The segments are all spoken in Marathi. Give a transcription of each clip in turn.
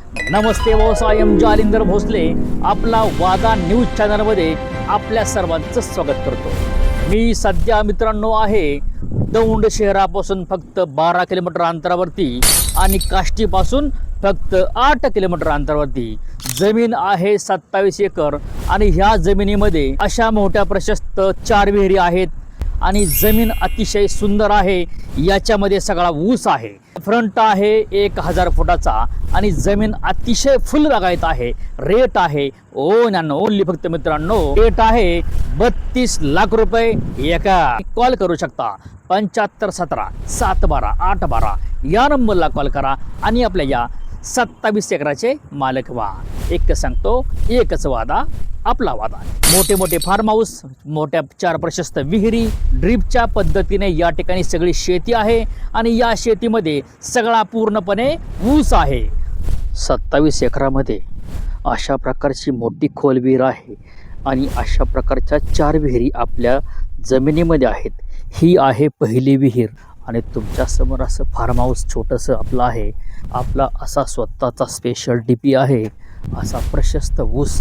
नमस्ते व्यवसायम जालिंदर भोसले आपला वादा न्यूज चॅनलमध्ये आपल्या सर्वांचं स्वागत करतो। मी सध्या मित्रांनो आहे दौंड शहरापासून फक्त 12 किलोमीटर अंतरावरती आणि काष्टीपासून फक्त 8 किलोमीटर अंतरावरती जमीन आहे 27 एकर आणि ह्या जमिनीमध्ये अशा मोठ्या प्रशस्त 4 विहिरी आहेत आणि जमीन अतिशय सुंदर आहे। याच्यामध्ये सगळा ऊस आहे, फ्रंट आहे 1000 फुटाचा आणि जमीन अतिशय फुल बागायत आहे। रेट आहे ओनली फक्त मित्रांनो रेट आहे 32 लाख रुपये एका। कॉल करू शकता 7517 712 812 या नंबरला कॉल करा आणि आपल्या या 27 एकराचे मालक व्हा। एक सांगतो एकच वादा आपला वादा। मोठे मोठे फार्म हाऊस, मोठ्या 4 प्रशस्त विहिरी, ड्रीपच्या पद्धतीने या ठिकाणी सगळी शेती आहे आणि या शेतीमध्ये सगळा पूर्णपणे ऊस आहे। 27 एकरामध्ये अशा प्रकारची मोठी खोल विहीर आहे आणि अशा प्रकारच्या 4 विहिरी आपल्या जमिनीमध्ये आहेत। ही आहे पहिली विहीर आणि तुमच्या समोर असं फार्म हाऊस छोटंसं आपलं आहे। आपला असा स्वतःचा स्पेशल डीपी आहे। असा प्रशस्त ऊस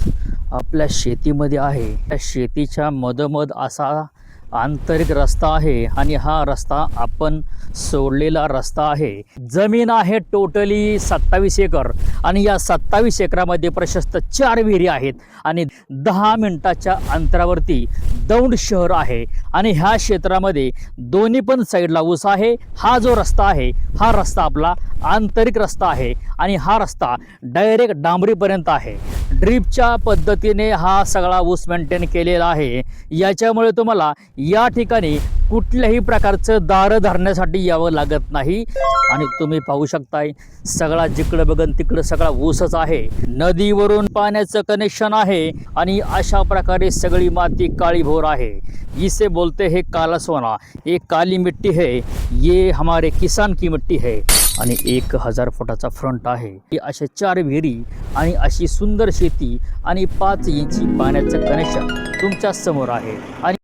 आपल्या शेतीमध्ये आहे। त्या शेतीच्या मधोमध असा आंतरिक रस्ता आहे आणि हा रस्ता आपण सोडलेला रस्ता आहे। जमीन आहे टोटली 27 एकर आणि या 27 एकरामध्ये प्रशस्त 4 विहिरी आहेत आणि 10 मिनिटाच्या अंतरावरती दौंड शहर आहे आणि ह्या क्षेत्रामध्ये दोन्ही पण साईडला ऊस आहे। हा जो रस्ता आहे हा रस्ता आपला आंतरिक रस्ता आहे आणि हा रस्ता डायरेक्ट डांबरीपर्यंत आहे। ड्रीपच्या पद्धतीने हा सगळा ऊस मेंटेन केलेला आहे। याच्यामुळे तुम्हाला या ठिकाणी कुठल्याही प्रकारचं दार धरण्यासाठी यावं लागत नाही आणि तुम्ही पाहू शकताय सगळा जिकडं बघन तिकडं सगळा ऊसच आहे। नदीवरून पाण्याचं कनेक्शन आहे आणि अशा प्रकारे सगळी माती काळीभोर आहे। इसे बोलते हैं काला सोना, ये काली मिट्टी है, ये हमारे किसान की मिट्टी है। आणि 1000 फुटाचा फ्रंट आहे। अशा 4 विहिरी आणि अशी सुंदर शेती आणि 5 इंची पाण्याचं कनेक्शन तुमच्या समोर आहे आणि